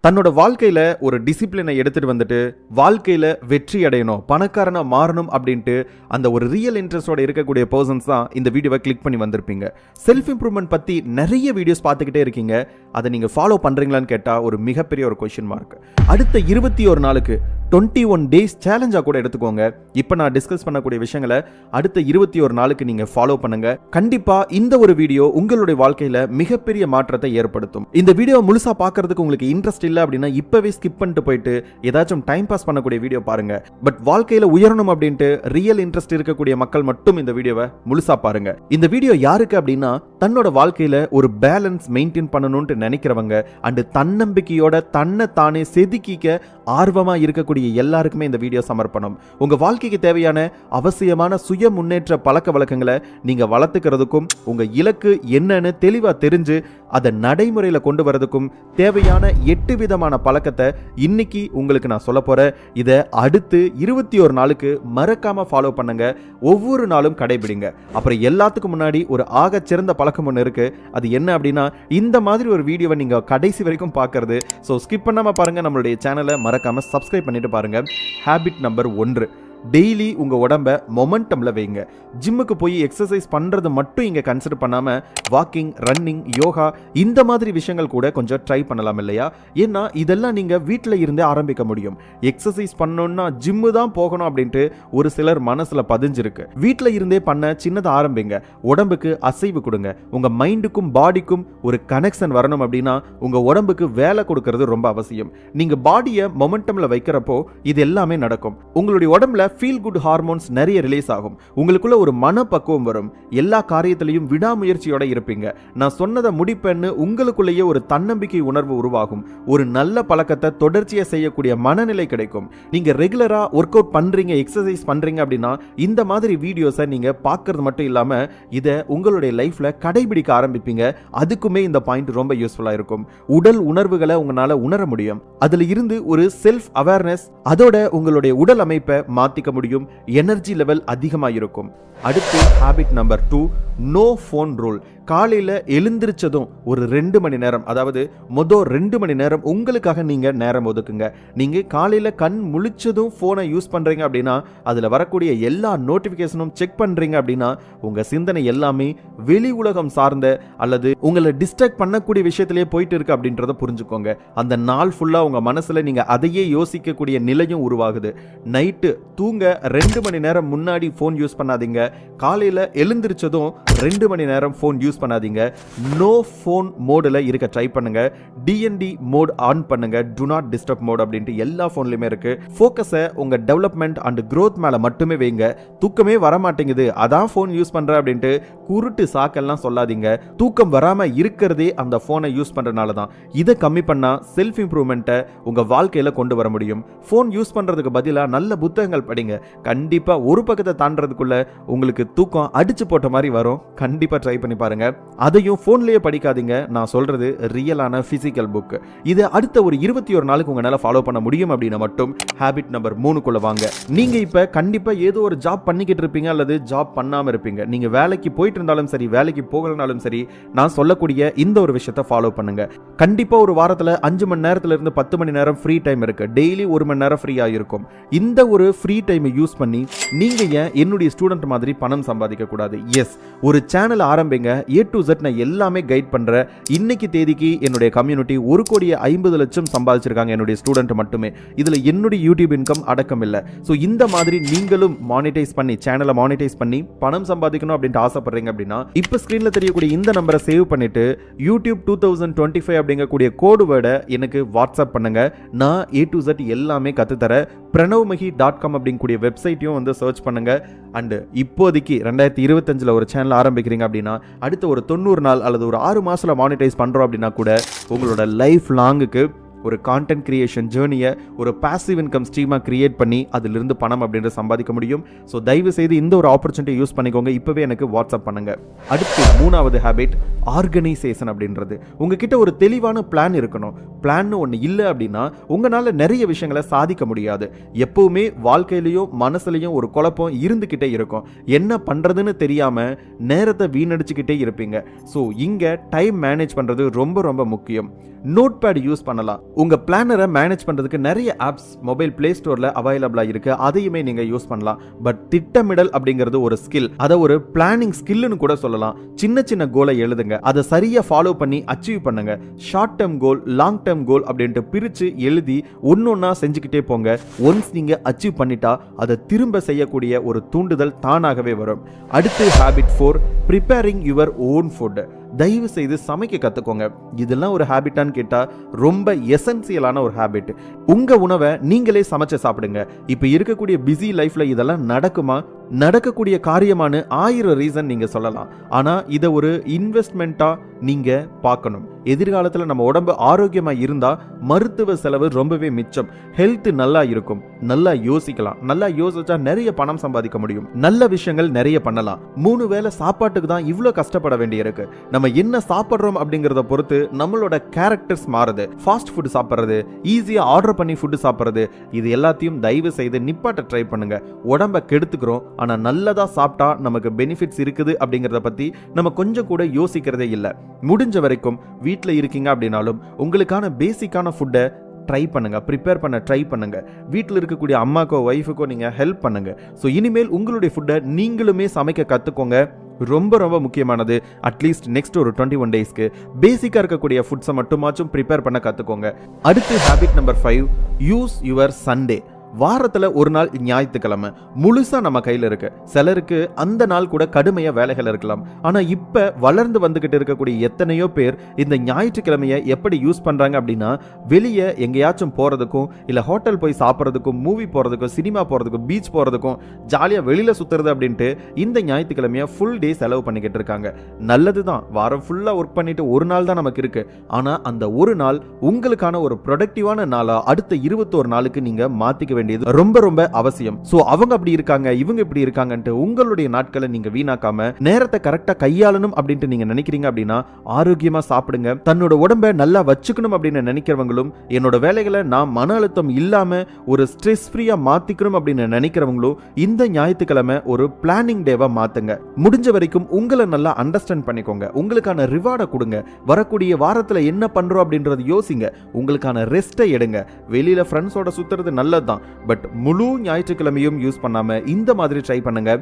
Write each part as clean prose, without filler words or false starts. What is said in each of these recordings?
தன்னோட வாழ்க்கையில ஒரு டிசிப்ளினை எடுத்துட்டு வந்துட்டு வாழ்க்கையில வெற்றி அடையணும், பணக்காரனா மாறணும் அப்படின்ட்டு அந்த ஒரு ரியல் இன்ட்ரெஸ்டோட இருக்கக்கூடிய பர்சன்ஸ் தான் இந்த வீடியோவை கிளிக் பண்ணி வந்திருப்பீங்க. செல்ஃப் இம்ப்ரூவ்மெண்ட் பத்தி நிறைய வீடியோஸ் பார்த்துக்கிட்டே இருக்கீங்க. அதை நீங்க ஃபாலோ பண்றீங்களான்னு கேட்டா ஒரு மிகப்பெரிய ஒரு கொஸ்டின் மார்க். அடுத்த 21 நாளுக்கு 21 டேஸ் சேலஞ்சா கூட எடுத்துக்கோங்க. இப்போ நான் டிஸ்கஸ் பண்ணக்கூடிய விஷயங்களை அடுத்த 21 நாளுக்கு நீங்க ஃபாலோ பண்ணுங்க. கண்டிப்பா இந்த ஒரு வீடியோ உங்களுடைய வாழ்க்கையில மிகப்பெரிய மாற்றத்தை ஏற்படுத்தும். இந்த வீடியோ முழுசா பார்க்கிறதுக்கு உங்களுக்கு இன்ட்ரெஸ்ட் இல்ல அப்படின்னா இப்பவே ஸ்கிப் பண்ணிட்டு போயிட்டு ஏதாச்சும் டைம் பாஸ் பண்ணக்கூடிய வீடியோ பாருங்க. பட் வாழ்க்கையில உயரணும் அப்படின்ட்டு ரியல் இன்ட்ரெஸ்ட் இருக்கக்கூடிய மக்கள் மட்டும் இந்த வீடியோவை முழுசா பாருங்க. இந்த வீடியோ யாருக்கு அப்படின்னா தன்னோட வாழ்க்கையில ஒரு பேலன்ஸ் மெயின்டைன் பண்ணணும்னு நினைக்கிறவங்க அண்ட் தன்னம்பிக்கையோட தன்னை தானே செதுக்கிக்க ஆர்வமா இருக்கக்கூடிய எல்லாருக்குமே இந்த வீடியோ சமர்ப்பணம். உங்க வாழ்க்கைக்கு தேவையான அவசியமான சுய முன்னேற்ற பழக்க வழக்கங்களை நீங்க வளர்த்துக்கிறதுக்கும் உங்க இலக்கு என்னன்னு தெளிவா தெரிஞ்சு அதை நடைமுறையில கொண்டு வரதுக்கும் தேவையான 8 விதமான பழக்கத்தை இன்னைக்கு உங்களுக்கு நான் சொல்ல போறேன். இதை அடுத்து 21 நாளுக்கு மறக்காம ஃபாலோ பண்ணுங்க. ஒவ்வொரு நாளும் கடைபிடிங்க. அப்புறம் எல்லாத்துக்கும் முன்னாடி ஒரு ஆக சிறந்த பழக்கம் ஒன்று இருக்கு. அது என்ன அப்படின்னா இந்த மாதிரி ஒரு வீடியோவை நீங்க கடைசி வரைக்கும் பார்க்கறது. ஸோ ஸ்கிப் பண்ணாம பாருங்க. நம்மளுடைய சேனலை மறக்காம சப்ஸ்கிரைப் பண்ணிட்டு பாருங்க. ஹேபிட் நம்பர் 1, டெய்லி உங்க உடம்ப மொமெண்டம்ல வைங்க. ஜிம்முக்கு போய் எக்ஸசைஸ் பண்றது மட்டும் இங்க கன்சிடர் பண்ணாம வாக்கிங், ரன்னிங், யோகா இந்த மாதிரி விஷயங்கள் கூட கொஞ்சம் ட்ரை பண்ணலாம் இல்லையா? ஏன்னா இதெல்லாம் நீங்க வீட்டில் இருந்தே ஆரம்பிக்க முடியும். எக்ஸசைஸ் பண்ணணும்னா ஜிம்மு தான் போகணும் அப்படின்ட்டு ஒரு சிலர் மனசுல பதிஞ்சிருக்கு. வீட்டில் இருந்தே பண்ண சின்னதாக ஆரம்பிங்க. உடம்புக்கு அசைவு கொடுங்க. உங்க மைண்டுக்கும் பாடிக்கும் ஒரு கனெக்ஷன் வரணும் அப்படின்னா உங்க உடம்புக்கு வேலை கொடுக்கறது ரொம்ப அவசியம். நீங்க பாடியை மொமெண்டம்ல வைக்கிறப்போ இது எல்லாமே நடக்கும். உங்களுடைய உடம்புல ஃபீல் குட் ஹார்மோன்ஸ் நிறைய ரிலீஸ் ஆகும். உங்களுக்குள்ள ஒரு மனப்பக்குவம் வரும். எல்லா காரியத்திலையும் விடாமுயற்சியோட இருப்பீங்க. நான் சொன்னதை முடிப்பேன்னு உங்களுக்குள்ளேயே ஒரு தன்னம்பிக்கை உணர்வு உருவாகும். ஒரு நல்ல பழக்கத்தை தொடர்ச்சியா செய்யக்கூடிய மனநிலை கிடைக்கும். நீங்க ரெகுலரா ஒர்க் அவுட் பண்றீங்க, எக்ஸசைஸ் பண்றீங்க அப்படின்னா இந்த மாதிரி வீடியோஸை நீங்க பார்க்கறது மட்டும் இல்லாம இதை உங்களுடைய லைஃப்ல கடைபிடிக்க ஆரம்பிப்பீங்க. அதுக்குமே இந்த பாயிண்ட் ரொம்ப யூஸ்ஃபுல்லா இருக்கும். உடல் உணர்வுகளை உங்களால உணர முடியும். அதுல இருந்து ஒரு செல்ஃப் அவேர்னஸ், அதோட உங்களுடைய உடல் அமைப்பை மாத்திக்க முடியும். எனர்ஜி லெவல் அதிகமாக இருக்கும். அடுத்து habit number 2, no phone rule. காலையில் எழுந்திரிச்சதும் ஒரு 2 மணி நேரம், அதாவது மொதல் 2 மணி நேரம் உங்களுக்காக நீங்கள் நேரம் ஒதுக்குங்க. நீங்கள் காலையில் கண் முழிச்சதும் ஃபோனை யூஸ் பண்ணுறீங்க அப்படின்னா அதில் வரக்கூடிய எல்லா நோட்டிஃபிகேஷனும் செக் பண்ணுறீங்க அப்படின்னா உங்கள் சிந்தனை எல்லாமே வெளி உலகம் சார்ந்த அல்லது உங்களை டிஸ்ட்ராக்ட் பண்ணக்கூடிய விஷயத்திலேயே போயிட்டு இருக்கு அப்படின்றத புரிஞ்சுக்கோங்க. அந்த நாள் ஃபுல்லாக உங்கள் மனசில் நீங்கள் அதையே யோசிக்கக்கூடிய நிலையும் உருவாகுது. நைட்டு தூங்க 2 மணி நேரம் முன்னாடி ஃபோன் யூஸ் பண்ணாதீங்க. காலையில் எழுந்திரிச்சதும் 2 மணி நேரம் ஃபோன் யூஸ் பண்ணாதீங்க. நோ ஃபோன் மோடில் இருக்க ட்ரை பண்ணுங்க. டிஎன்டி மோட் ஆன் பண்ணுங்க. டு நாட் டிஸ்டர்ப் மோட் அப்படின்ட்டு எல்லா ஃபோன்லையுமே இருக்கு. ஃபோக்கஸை உங்க டெவலப்மெண்ட் அண்ட் growth மேல மட்டுமே வைங்க. தூக்கமே வர மாட்டேங்குது, அதான் ஃபோன் யூஸ் பண்ற அப்படின்ட்டு குருட்டு சாக்கெல்லாம் சொல்லாதீங்க. தூக்கம் வராம இருக்கிறதே அந்த ஃபோனை யூஸ் பண்றதுனால தான். இதை கம்மி பண்ணா செல்ஃப் இம்ப்ரூவ்மெண்ட்டை உங்க வாழ்க்கையில கொண்டு வர முடியும். ஃபோன் யூஸ் பண்றதுக்கு பதிலாக நல்ல புத்தகங்கள் படிங்க. கண்டிப்பா ஒரு பக்கத்தை தாண்டறதுக்குள்ள உங்களுக்கு தூக்கம் அடிச்சு போட்ட மாதிரி வரும். கண்டிப்பா ட்ரை பண்ணி பாருங்க. அதையும் போன்லயே படிக்காதீங்க. நான் சொல்றது ரியலான பிசிக்கல் புக். இது அடுத்த ஒரு 21 நாளுக்கு உங்களால ஃபாலோ பண்ண முடியும் அப்படின்னா மட்டும் ஹேபிட் நம்பர் 3க்குள்ள வாங்க. நீங்க இப்ப கண்டிப்பா ஏதோ ஒரு ஜாப் பண்ணிக்கிட்டு இருப்பீங்க அல்லது ஜாப் பண்ணாம இருப்பீங்க. நீங்க வேலைக்கு போயிட்டு இருந்தாலும் சரி, வேலைக்கு போகலனாலும் சரி, நான் சொல்லக்கூடிய இந்த ஒரு விஷயத்தை ஃபாலோ பண்ணுங்க. கண்டிப்பா ஒரு வாரத்துல 5 மணி நேரத்துல இருந்து 10 மணி நேரம் ஃப்ரீ டைம் இருக்கு. டெய்லி 1 மணி நேரம் ஃப்ரீயா இருக்கும். இந்த ஒரு ஃப்ரீ டைமை யூஸ் பண்ணி நீங்க ஏன் என்னுடைய ஸ்டூடெண்ட் மாதிரி பணம் சம்பாதிக்க கூடாது? எஸ், ஒரு சேனல் ஆரம்பிங்க. A to Z நான் எல்லாமே கைட் பண்றேன். இன்னைக்கு தேதிக்கு என்னுடைய கம்யூனிட்டி 1,50,00,000 சம்பாதிச்சிருக்காங்க என்னுடைய ஸ்டூடெண்ட் மட்டுமே. இதுல என்னுடைய யூடியூப் இன்கம் அடக்கம் இல்லை. ஸோ இந்த மாதிரி நீங்களும் மானிட்டைஸ் பண்ணி சேனலை மானிட்டைஸ் பண்ணி பணம் சம்பாதிக்கணும் அப்படின்ட்டு ஆசைப்படுறீங்க அப்படின்னா இப்ப ஸ்கிரீன்ல தெரியக்கூடிய இந்த நம்பரை சேவ் பண்ணிட்டு யூடியூப் 2025 அப்படிங்கக்கூடிய கோடு வேர்டை எனக்கு வாட்ஸ்அப் பண்ணுங்க. நான் A to Z எல்லாமே கத்துத்தரேன். pranavmahi.com அப்படிங்கக்கூடிய வெப்சைட்டையும் வந்து சர்ச் பண்ணுங்க. அண்ட் இப்போதைக்கு 2025 ஒரு சேனல் ஆரம்பிக்கிறீங்க அப்படின்னா அடுத்த ஒரு 90 நாள் அல்லது ஒரு 6 மாசத்துல மானிட்டைஸ் பண்றோம் அப்படின்னா கூட உங்களோட லைஃப் லாங்குக்கு ஒரு கான்டென்ட் கிரியேஷன் ஜேர்னியை ஒரு பாசிவ் இன்கம் ஸ்ட்ரீமாக கிரியேட் பண்ணி அதிலிருந்து பணம் அப்படின்ற சம்பாதிக்க முடியும். ஸோ தயவு செய்து இந்த ஒரு ஆப்பர்ச்சுனிட்டி யூஸ் பண்ணிக்கோங்க. இப்போவே எனக்கு வாட்ஸ்அப் பண்ணுங்க. அடுத்து 3வது ஹேபிட் ஆர்கனைசேஷன் அப்படின்றது. உங்ககிட்ட ஒரு தெளிவான பிளான் இருக்கணும். பிளான் ஒன்று இல்லை அப்படின்னா உங்களால் நிறைய விஷயங்களை சாதிக்க முடியாது. எப்பவுமே வாழ்க்கையிலையும் மனசுலையும் ஒரு குழப்பம் இருந்துக்கிட்டே இருக்கும். என்ன பண்ணுறதுன்னு தெரியாமல் நேரத்தை வீணடிச்சுக்கிட்டே இருப்பீங்க. ஸோ இங்கே டைம் மேனேஜ் பண்ணுறது ரொம்ப ரொம்ப முக்கியம். நோட் பேட் யூஸ் பண்ணலாம். உங்க பிளானரை மேனேஜ் பண்றதுக்கு நிறைய ஆப்ஸ் மொபைல் பிளே ஸ்டோர்ல அவைலபிளா இருக்கு, அதையுமே நீங்க யூஸ் பண்ணலாம். பட் திட்டமிடல் அப்படிங்கிறது ஒரு ஸ்கில், அதை ஒரு பிளானிங் ஸ்கில்னு கூட சொல்லலாம். சின்ன சின்ன கோலை எழுதுங்க, அதை சரியா ஃபாலோ பண்ணி அச்சீவ் பண்ணுங்க. Short term goal, long term goal அப்படின்ட்டு பிரிச்சு எழுதி ஒன்னொன்னா செஞ்சுக்கிட்டே போங்க. ஒன்ஸ் நீங்க அச்சீவ் பண்ணிட்டா அதை திரும்ப செய்யக்கூடிய ஒரு தூண்டுதல் தானாகவே வரும். அடுத்து habit 4, preparing your own food. தயவு செய்து சமைக்க கத்துக்கோங்க. இதெல்லாம் ஒரு ஹேபிட்டான்னு கேட்டா ரொம்ப எசென்சியலான ஒரு ஹேபிட். உங்க உணவை நீங்களே சமைச்சு சாப்பிடுங்க. இப்ப இருக்கக்கூடிய பிஸி லைஃப்ல இதெல்லாம் நடக்குமா? நடக்கக்கூடிய காரியமான 1000 ரீசன் நீங்க சொல்லலாம். ஆனா இதை ஒரு இன்வெஸ்ட்மெண்ட்டா நீங்க பார்க்கணும். எதிர்காலத்துல நம்ம உடம்பு ஆரோக்கியமா இருந்தா மருத்துவ செலவு ரொம்பவே மிச்சம். ஹெல்த் நல்லா இருக்கும். நல்லா யோசிக்கலாம். நல்லா யோசிச்சா நிறைய பணம் சம்பாதிக்க முடியும். நல்ல விஷயங்கள் நிறைய பண்ணலாம். 3 வேளை சாப்பாட்டுக்கு தான் இவ்வளவு கஷ்டப்பட வேண்டியிருக்கு. நம்ம என்ன சாப்பிடுறோம் அப்படிங்கறத பொறுத்து நம்மளோட கேரக்டர்ஸ் மாறுது. ஃபாஸ்ட் ஃபுட் சாப்பிடுறது, ஈஸியா ஆர்டர் பண்ணி ஃபுட் சாப்பிடுறது, இது எல்லாத்தையும் தயவு செய்து நிப்பாட்ட ட்ரை பண்ணுங்க. உடம்ப கெடுத்துக்கிறோம். ஆனா நல்லதா சாப்பிட்டா நமக்கு பெனிஃபிட்ஸ் இருக்குது அப்படிங்கறத பத்தி நம்ம கொஞ்சம் கூட யோசிக்கிறதே இல்ல. முடிஞ்ச வரைக்கும் வீட்ல இருக்கீங்க அப்படின்னாலும் உங்களுக்கான பேசிக்கான ஃபுட்டை ட்ரை பண்ணுங்க, ப்ரிப்பேர் பண்ண ட்ரை பண்ணுங்க. வீட்டில் இருக்கக்கூடிய அம்மாக்கோ ஒய்ஃபுக்கோ நீங்க ஹெல்ப் பண்ணுங்க. ஸோ இனிமேல் உங்களுடைய ஃபுட்டை நீங்களுமே சமைக்க கத்துக்கோங்க. ரொம்ப ரொம்ப முக்கியமானது, அட்லீஸ்ட் நெக்ஸ்ட் ஒரு 21 டேஸ்க்கு பேசிக்கா இருக்கக்கூடிய ஃபுட்ஸை மட்டுமாச்சும் ப்ரிப்பேர் பண்ண கத்துக்கோங்க. அடுத்து habit number 5, use your Sunday. வாரத்துல ஒரு நாள் ஞாயிற்றுக்கிழமை முழுசா நம்ம கையில இருக்கு. சிலருக்கு அந்த நாள் கூட கடுமையா வேலைகள் இருக்கலாம். ஆனா இப்ப வளர்ந்து வந்துகிட்டு இருக்கக்கூடிய எத்தனையோ பேர் இந்த ஞாயிற்றுக்கிழமையை எப்படி யூஸ் பண்றாங்க அப்படின்னா, வெளியே எங்கேயாச்சும் போறதுக்கும், இல்ல ஹோட்டல் போய் சாப்பிட்றதுக்கும், மூவி போறதுக்கும், சினிமா போறதுக்கும், பீச் போறதுக்கும், ஜாலியா வெளியில சுத்துறது அப்படின்ட்டு இந்த ஞாயிற்றுக்கிழமையை ஃபுல் டே செலவு பண்ணிக்கிட்டு இருக்காங்க. நல்லதுதான், வாரம் ஃபுல்லா ஒர்க் பண்ணிட்டு ஒரு நாள் தான் நமக்கு இருக்கு. ஆனா அந்த ஒரு நாள் உங்களுக்கான ஒரு ப்ரொடக்டிவான நாளா அடுத்த 21 நாளுக்கு நீங்க மாத்திக்க வேண்டியது ரொம்ப ரொம்ப அவசியம். சோ அவங்க அப்படி இருக்காங்க, இவங்க இப்படி இருக்காங்கன்ட்டு உங்களுடைய நாட்களை நீங்க வீணாக்காம நேரத்தை கரெக்டா கையாளணும் அப்படின்ட்டு நீங்க நினைக்கிறீங்க அப்படின்னா ஆரோக்கியமா சாப்பிடுங்க. தன்னோட உடம்பை நல்லா வச்சுக்கணும் அப்படின்னு நினைக்கிறவங்களும், என்னோட வேலைகளை நான் மன அழுத்தம் இல்லாம ஒரு ஸ்ட்ரெஸ் ஃப்ரீயா மாத்திக்கணும் அப்படின்னு நினைக்கிறவங்களும் இந்த ஞாயிற்றுக்கிழமை ஒரு பிளானிங் டேவா மாத்துங்க. முடிஞ்ச வரைக்கும் உங்களை நல்லா அண்டர்ஸ்டாண்ட் பண்ணிக்கோங்க. உங்களுக்கான ரிவார்டை கொடுங்க. வரக்கூடிய வாரத்துல என்ன பண்றோம் அப்படின்றது யோசிங்க. உங்களுக்கான ரெஸ்ட்டை எடுங்க. வெளியில ஃப்ரெண்ட்ஸோட சுத்துறது நல்லதுதான், பட் முழு ஞாயிற்றுக்கிழமையும் யூஸ் பண்ணாம இந்த மாதிரி ட்ரை பண்ணுங்க.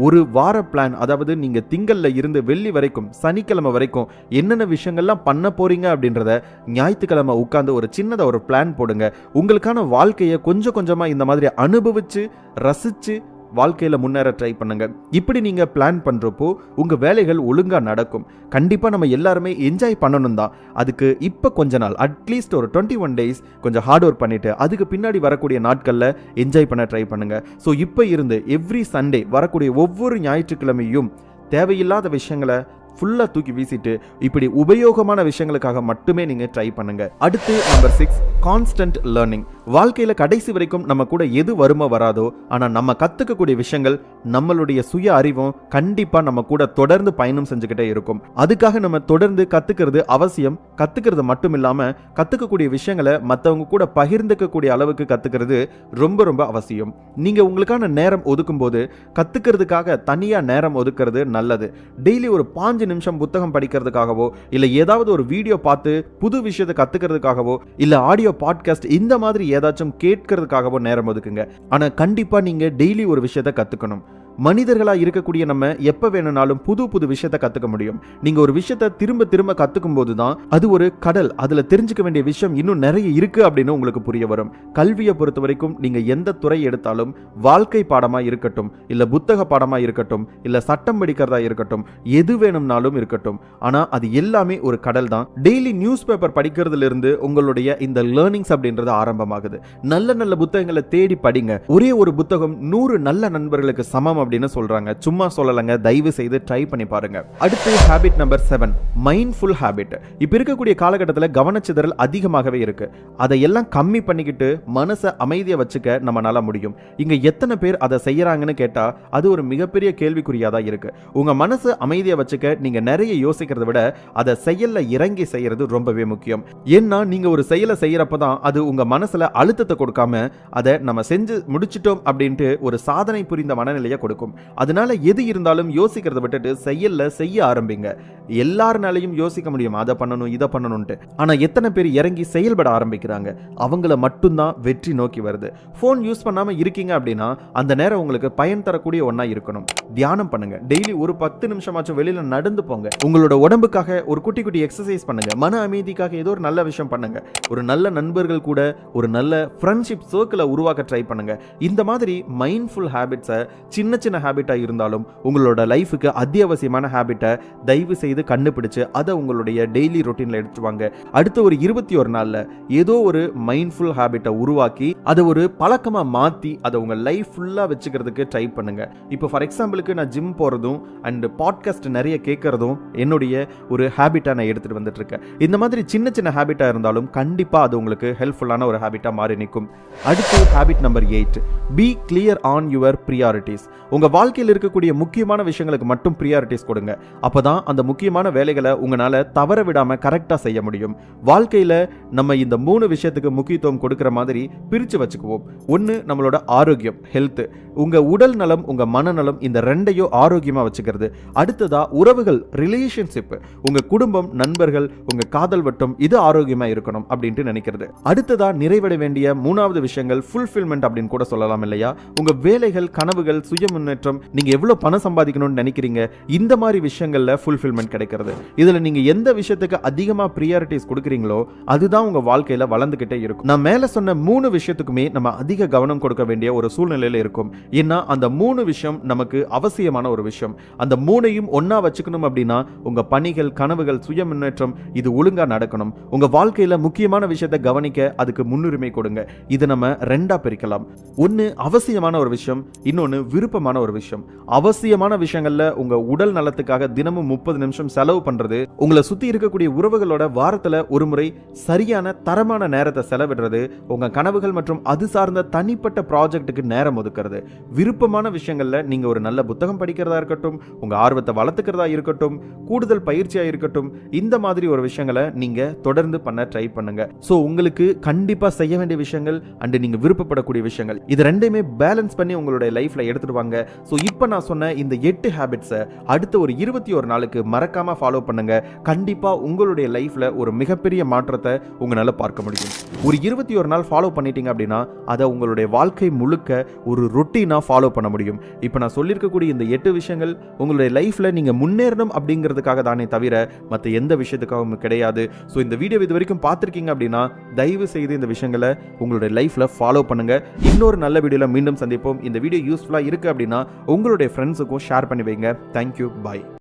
ஒரு வார பிளான், அதாவது நீங்க திங்கள்ல இருந்து வெள்ளி வரைக்கும், சனிக்கிழமை வரைக்கும் என்னென்ன விஷயங்கள்லாம் பண்ண போறீங்க அப்படின்றத ஞாயிற்றுக்கிழமை உட்கார்ந்து ஒரு சின்னதா ஒரு பிளான் போடுங்க. உங்களுக்கான வாழ்க்கையை கொஞ்சம் கொஞ்சமா இந்த மாதிரி அனுபவிச்சு ரசிச்சு வாழ்க்கையில முன்னேற ட்ரை பண்ணுங்க. இப்படி நீங்க பிளான் பண்றப்போ உங்க வேலைகள் ஒழுங்கா நடக்கும். கண்டிப்பா நம்ம எல்லாருமே என்ஜாய் பண்ணணும் தான். அதுக்கு இப்ப கொஞ்ச நாள், அட்லீஸ்ட் ஒரு 21 டேஸ் கொஞ்சம் ஹார்ட் ஒர்க் பண்ணிட்டு அதுக்கு பின்னாடி வரக்கூடிய நாட்கள்ல என்ஜாய் பண்ண ட்ரை பண்ணுங்க. ஸோ இப்ப இருந்து எவ்ரி சண்டே வரக்கூடிய ஒவ்வொரு ஞாயிற்றுக்கிழமையும் தேவையில்லாத விஷயங்களை ஃபுல்லா தூக்கி வீசிட்டு இப்படி உபயோகமான விஷயங்களுக்காக மட்டுமே நீங்க ட்ரை பண்ணுங்க. அடுத்து நம்பர் 6, கான்ஸ்டன்ட் லேர்னிங். வாழ்க்கையில கடைசி வரைக்கும் நம்ம கூட எது வருமோ வராதோ, ஆனா நம்ம கத்துக்கக்கூடிய விஷயங்கள் நம்மளுடைய சுய அறிவும் கண்டிப்பா நம்ம கூட தொடர்ந்து பயணம் செஞ்சுக்கிட்டே இருக்கும். அதுக்காக நம்ம தொடர்ந்து கத்துக்கிறது அவசியம். கத்துக்கிறது மட்டும் இல்லாம கத்துக்கக்கூடிய விஷயங்களை மற்றவங்க கூட பகிர்ந்துக்கக்கூடிய அளவுக்கு கத்துக்கிறது ரொம்ப ரொம்ப அவசியம். நீங்க உங்களுக்கான நேரம் ஒதுக்கும் போது கத்துக்கிறதுக்காக தனியா நேரம் ஒதுக்கிறது நல்லது. டெய்லி ஒரு 5 நிமிஷம் புத்தகம் படிக்கிறதுக்காகவோ, இல்ல ஏதாவது ஒரு வீடியோ பார்த்து புது விஷயத்தை கத்துக்கிறதுக்காகவோ, இல்ல ஆடியோ பாட்காஸ்ட் இந்த மாதிரி ஏதாச்சும் கேட்கறதுக்காகவோ நேரம் ஒதுக்குங்க. ஆனா கண்டிப்பா நீங்க டெய்லி ஒரு விஷயத்தை கத்துக்கணும். மனிதர்களா இருக்கக்கூடிய நம்ம எப்ப வேணும்னாலும் புது புது விஷயத்தை கத்துக்க முடியும். நீங்க ஒரு விஷயத்தை திரும்ப திரும்ப கத்துக்கும் போதுதான் அது ஒரு கடல். அதுல தெரிஞ்சுக்க வேண்டிய விஷயம் இன்னும் நிறைய இருக்கு அப்படின்னு உங்களுக்கு புரிய வரும். கல்வியை பொறுத்த வரைக்கும் நீங்க எந்த துறை எடுத்தாலும், வாழ்க்கை பாடமா இருக்கட்டும், இல்ல புத்தக பாடமா இருக்கட்டும், இல்ல சட்டம் படிக்கிறதா இருக்கட்டும், எது வேணும்னாலும் இருக்கட்டும், ஆனா அது எல்லாமே ஒரு கடல் தான். டெய்லி நியூஸ் பேப்பர் படிக்கிறதுல இருந்து உங்களுடைய இந்த லேர்னிங்ஸ் அப்படின்றது ஆரம்பமாகுது. நல்ல நல்ல புத்தகங்களை தேடி படிங்க. ஒரே ஒரு புத்தகம் 100 நல்ல நண்பர்களுக்கு சமம் அப்படின்னு சொல்றாங்க. சும்மா சொல்லலங்க, தயவு செய்து ட்ரை பண்ணி பாருங்க. அடுத்து ஹேபிட் நம்பர் 7, மைண்ட்ஃபுல் ஹேபிட். இப்ப இருக்கக்கூடிய காலகட்டத்தில் கவனச்சிதறல் அதிகமாகவே இருக்கு. அதையெல்லாம் கம்மி பண்ணிக்கிட்டு மனசை அமைதியா வச்சுக்க நம்மளால முடியும். இங்க எத்தனை பேர் அதை செய்யறாங்கன்னு கேட்டா அது ஒரு மிகப்பெரிய கேள்விக்குறியாதான் இருக்கு. உங்க மனசை அமைதியா வச்சுக்க நீங்க நிறைய யோசிக்கிறத விட அதை செயல்ல இறங்கி செய்யறது ரொம்பவே முக்கியம். ஏன்னா நீங்க ஒரு செயலை செய்யறப்பதான் அது உங்க மனசுல அழுத்தத்தை கொடுக்காம அதை நம்ம செஞ்சு முடிச்சிட்டோம் அப்படின்ட்டு ஒரு சாதனை புரிந்த மனநிலையை கொடுக்கும். கொடுக்கும். அதனால எது இருந்தாலும் யோசிக்கிறத விட்டுட்டு செய்ய ஆரம்பிங்க. எல்லாருனாலையும் யோசிக்க முடியும், அதை பண்ணணும் இதை பண்ணணும்ட்டு. ஆனா எத்தனை பேர் இறங்கி செயல்பட ஆரம்பிக்கிறாங்க? அவங்கள மட்டும்தான் வெற்றி நோக்கி வருது. போன் யூஸ் பண்ணாம இருக்கீங்க அப்படின்னா அந்த நேரம் உங்களுக்கு பயன் தரக்கூடிய ஒண்ணா இருக்கணும். தியானம் பண்ணுங்க. டெய்லி ஒரு 10 நிமிஷமாச்சும் வெளியில நடந்து போங்க. உங்களோட உடம்புக்காக ஒரு குட்டி குட்டி எக்ஸசைஸ் பண்ணுங்க. மன அமைதிக்காக ஏதோ ஒரு நல்ல விஷயம் பண்ணுங்க. ஒரு நல்ல நண்பர்கள் கூட ஒரு நல்ல ஃப்ரெண்ட்ஷிப் சர்க்கிளை உருவாக்க ட்ரை பண்ணுங்க. இந்த மாதிரி மைண்ட்ஃபுல் ஹேபிட்ஸை சின்ன சின்ன ஹேபிட்டா இருந்தாலும் உங்களோட லைஃபுக்கு அத்தியாவசியமான ஹேபிட்டை தயவு செய்து கண்டுபிடிச்சு அதை உங்களுடைய டெய்லி ரொட்டீன்ல எடுத்துவாங்க. அடுத்த ஒரு 21 நாள்ல ஏதோ ஒரு மைண்ட்ஃபுல் ஹேபிட்டை உருவாக்கி அதை ஒரு பழக்கமா மாத்தி அதை உங்க லைஃப் ஃபுல்லா வச்சுக்கிறதுக்கு ட்ரை பண்ணுங்க. இப்போ ஃபார் எக்ஸாம்பிளுக்கு நான் ஜிம் போறதும் அண்ட் பாட்காஸ்ட் நிறைய கேட்கறதும் என்னுடைய ஒரு ஹேபிட்டா நான் எடுத்துட்டு வந்துட்டு இருக்கேன். இந்த மாதிரி சின்ன சின்ன ஹேபிட்டா இருந்தாலும் கண்டிப்பா அது உங்களுக்கு ஹெல்ப்ஃபுல்லான ஒரு ஹேபிட்டா மாறி நிற்கும். அடுத்து habit number 8, B clear on your priorities. உங்க வாழ்க்கையில் இருக்கக்கூடிய முக்கியமான விஷயங்களுக்கு மட்டும் ப்ரியாரிட்டிஸ் கொடுங்க. அப்பதான் அந்த முக்கியமான வேலைகளை உங்களால தவற விடாம கரெக்டா செய்ய முடியும். வாழ்க்கையில நம்ம இந்த 3 விஷயத்துக்கு முக்கியத்துவம் கொடுக்கிற மாதிரி பிரிச்சு வச்சுக்குவோம். ஒன்னு நம்மளோட ஆரோக்கியம், ஹெல்த். உங்க உடல் நலம், உங்க மனநலம், இந்த ரெண்டையும் ஆரோக்கியமா வச்சுக்கிறது. அடுத்ததா உறவுகள், ரிலேஷன்ஷிப், உங்க குடும்பம், நண்பர்கள், உங்க காதல் வட்டம், இது ஆரோக்கியமா இருக்கணும் அப்படின்ட்டு நினைக்கிறது. அடுத்ததா நிறைவடைய வேண்டிய 3வது விஷயங்கள் ஃபுல்ஃபில்மெண்ட் அப்படின்னு கூட சொல்லலாம் இல்லையா? உங்க வேலைகள், கனவுகள், சுய முன்னேற்றம், நீங்க எவ்வளவு பணம் சம்பாதிக்கணும்னு நினைக்கிறீங்க, இந்த மாதிரி விஷயங்கள்ல ஃபுல்ஃபில்மெண்ட் கிடைக்கிறது. இதுல நீங்க எந்த விஷயத்துக்கு அதிகமா ப்ரியாரிட்டிஸ் கொடுக்குறீங்களோ அதுதான் உங்க வாழ்க்கையில வளர்ந்துகிட்டே இருக்கும். நான் மேல சொன்ன 3 விஷயத்துக்குமே நம்ம அதிக கவனம் கொடுக்க வேண்டிய ஒரு சூழ்நிலையில இருக்கும். ஏன்னா அந்த 3 விஷயம் நமக்கு அவசியமான ஒரு விஷயம். அந்த 3ஐயும் ஒன்னா வச்சுக்கணும் அப்படின்னா உங்க பணிகள், கனவுகள், சுய முன்னேற்றம் இது ஒழுங்கா நடக்கணும். உங்க வாழ்க்கையில முக்கியமான விஷயத்தை கவனிக்க அதுக்கு முன்னுரிமை கொடுங்க. இதை நம்ம 2ஆ பிரிக்கலாம். ஒன்னு அவசியமான ஒரு விஷயம், இன்னொன்னு விருப்பமான ஒரு விஷயம். அவசியமான விஷயங்கள்ல உங்க உடல் நலத்துக்காக தினமும் 30 நிமிஷம் செலவு பண்றது, உங்களை சுத்தி இருக்கக்கூடிய உறவுகளோட வாரத்துல ஒரு முறை சரியான தரமான நேரத்தை செலவிடுறது, உங்க கனவுகள் மற்றும் அது சார்ந்த தனிப்பட்ட ப்ராஜெக்ட்டுக்கு நேரம் ஒதுக்குறது. விருப்பமான விஷயங்கள்ல நீங்க ஒரு நல்ல புத்தகம் படிக்கிறதா இருக்கட்டும், உங்க ஆர்வத்தை வளர்த்துக்கிறதா இருக்கட்டும், கூடுதல் பயிற்சியா இருக்கட்டும், இந்த மாதிரி ஒரு விஷயங்களை நீங்க தொடர்ந்து பண்ண ட்ரை பண்ணுங்க. சோ உங்களுக்கு கண்டிப்பா செய்ய வேண்டிய விஷயங்கள் அண்ட் நீங்க விருப்பப்படக்கூடிய விஷயங்கள் இது ரெண்டையுமே பேலன்ஸ் பண்ணி உங்களுடைய லைஃப்ல எடுத்துட்டு வாங்க. சோ இப்போ நான் சொன்ன இந்த 8 ஹேபிட்ஸை அடுத்த ஒரு 21 நாளுக்கு மறக்காம ஃபாலோ பண்ணுங்க. கண்டிப்பா உங்களுடைய லைஃப்ல ஒரு மிகப்பெரிய மாற்றத்தை உங்களால பார்க்க முடியும். ஒரு 21 நாள் ஃபாலோ பண்ணிட்டீங்க அப்படின்னா அதை உங்களுடைய வாழ்க்கை முழுக்க ஒரு ரொட்டீனா ஃபாலோ பண்ண முடியும். இப்போ நான் சொல்லியிருக்கக்கூடிய இந்த 8 விஷயங்கள் உங்களுடைய லைஃப்ல நீங்க முன்னேறணும் அப்படிங்கிறதுக்காக தானே தவிர மற்ற எந்த விஷயத்துக்காகவும் கிடையாது. ஸோ இந்த வீடியோ இது வரைக்கும் பார்த்துருக்கீங்க அப்படின்னா தயவு செய்து இந்த விஷயங்களை உங்களுடைய லைஃப்ல ஃபாலோ பண்ணுங்க. இன்னொரு நல்ல வீடியோல மீண்டும் சந்திப்போம். இந்த வீடியோ யூஸ்ஃபுல்லா இருக்கு அப்படின்னா உங்களுடைய ஃப்ரெண்ட்ஸுக்கும் ஷேர் பண்ணி வைங்க. தேங்க்யூ, பாய்.